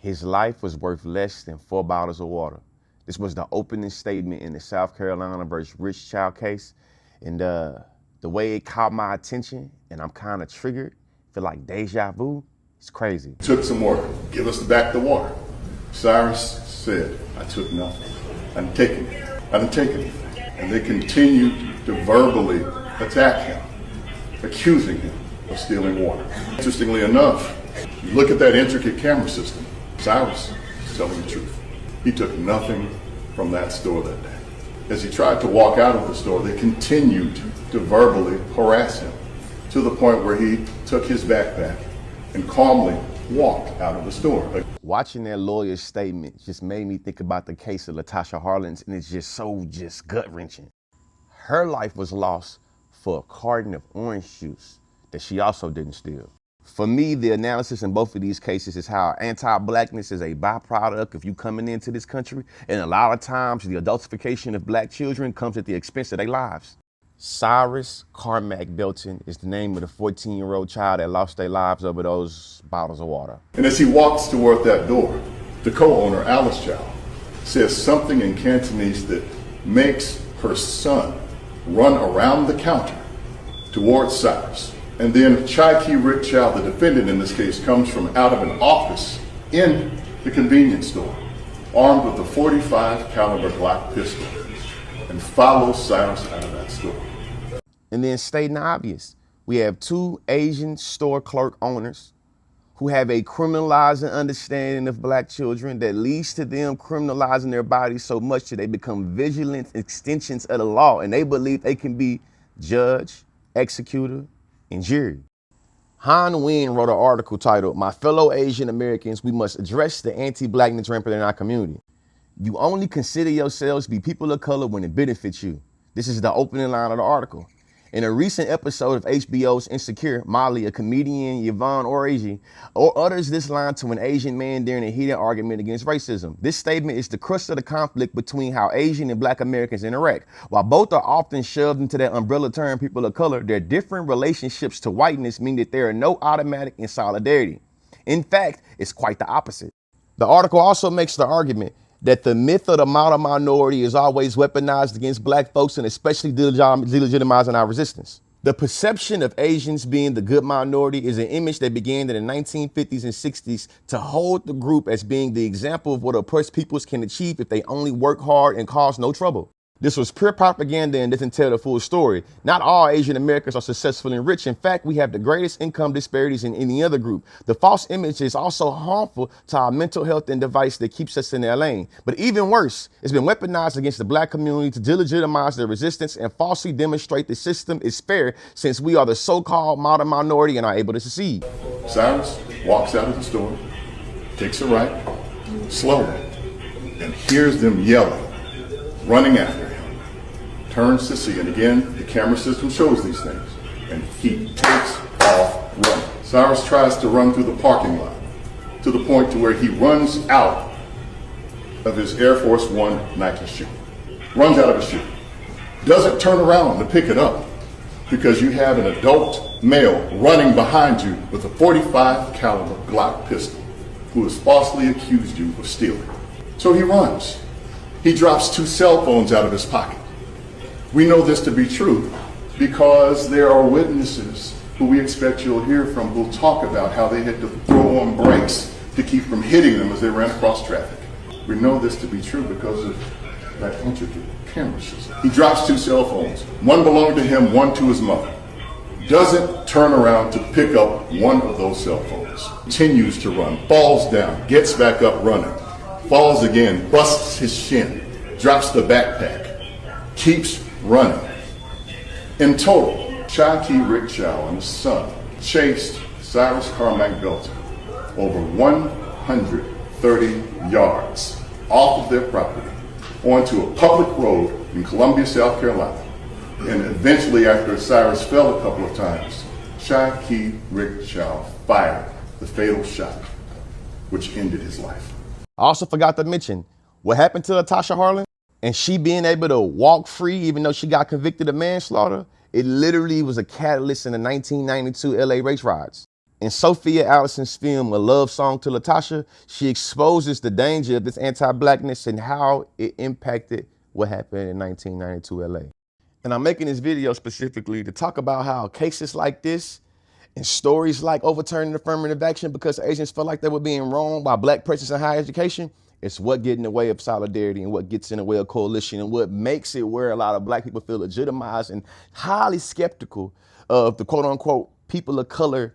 His life was worth less than 4 bottles of water. This was the opening statement in the South Carolina versus Rich Child case. And the way it caught my attention, and I'm kind of triggered, feel like deja vu, it's crazy. Took some water. Give us back the water. Cyrus said, I took nothing. I didn't take anything. I didn't take anything. And they continued to verbally attack him, accusing him of stealing water. Interestingly enough, you look at that intricate camera system, Cyrus is telling the truth. He took nothing from that store that day. As he tried to walk out of the store, they continued to verbally harass him to the point where he took his backpack and calmly walked out of the store. Watching that lawyer's statement just made me think about the case of Latasha Harlins, and it's just so gut-wrenching. Her life was lost for a carton of orange juice that she also didn't steal. For me, the analysis in both of these cases is how anti-blackness is a byproduct of you coming into this country, and a lot of times the adultification of black children comes at the expense of their lives. Cyrus Carmarmacin is the name of the 14-year-old child that lost their lives over those bottles of water. And as he walks toward that door, the co-owner, Alice Chow, says something in Cantonese that makes her son run around the counter towards Cyrus. And then Chai Ki Rick Chow, the defendant in this case, comes from out of an office in the convenience store, armed with a .45 caliber Glock pistol, and follows Cyrus out of that store. And then stating the obvious, we have two Asian store clerk owners who have a criminalizing understanding of black children that leads to them criminalizing their bodies so much that they become vigilant extensions of the law, and they believe they can be judge, executor, and jury. Han Nguyen wrote an article titled, "My Fellow Asian Americans, We Must Address the Anti-Blackness Rampant in Our Community. You only consider yourselves to be people of color when it benefits you." This is the opening line of the article. In a recent episode of HBO's Insecure, Molly, a comedian, Yvonne Orji, utters this line to an Asian man during a heated argument against racism. This statement is the crux of the conflict between how Asian and black Americans interact. While both are often shoved into that umbrella term people of color, their different relationships to whiteness mean that there are no automatic in solidarity. In fact, it's quite the opposite. The article also makes the argument that the myth of the model minority is always weaponized against black folks, and especially delegitimizing our resistance. The perception of Asians being the good minority is an image that began in the 1950s and 60s to hold the group as being the example of what oppressed peoples can achieve if they only work hard and cause no trouble. This was pure propaganda and doesn't tell the full story. Not all Asian Americans are successful and rich. In fact, we have the greatest income disparities in any other group. The false image is also harmful to our mental health and device that keeps us in their lane. But even worse, it's been weaponized against the black community to delegitimize their resistance and falsely demonstrate the system is fair since we are the so-called modern minority and are able to succeed. Cyrus walks out of the store, takes a right, slowly, and hears them yelling, running after him. Turns to see, and again, the camera system shows these things, and he takes off running. Cyrus tries to run through the parking lot to the point to where he runs out of his Air Force One Nike shoe. Runs out of his shoe. Doesn't turn around to pick it up because you have an adult male running behind you with a .45 caliber Glock pistol who has falsely accused you of stealing. So he runs. He drops 2 cell phones out of his pocket. We know this to be true because there are witnesses who we expect you'll hear from who'll talk about how they had to throw on brakes to keep from hitting them as they ran across traffic. We know this to be true because of that intricate camera system. He drops 2 cell phones. One belonged to him, one to his mother. Doesn't turn around to pick up one of those cell phones. Continues to run, falls down, gets back up running, falls again, busts his shin, drops the backpack, keeps running. In total, Chai Ki Rick Chow and his son chased Cyrus Carmarmacin over 130 yards off of their property onto a public road in Columbia, South Carolina. And eventually, after Cyrus fell a couple of times, Chai Ki Rick Chow fired the fatal shot, which ended his life. I also forgot to mention what happened to Latasha Harlin and she being able to walk free even though she got convicted of manslaughter. It literally was a catalyst in the 1992 LA race riots. In Sophia Allison's film, A Love Song to Latasha, she exposes the danger of this anti-Blackness and how it impacted what happened in 1992 LA. And I'm making this video specifically to talk about how cases like this and stories like overturning affirmative action because Asians felt like they were being wronged by Black persons in higher education, it's what gets in the way of solidarity and what gets in the way of coalition and what makes it where a lot of Black people feel legitimized and highly skeptical of the quote unquote people of color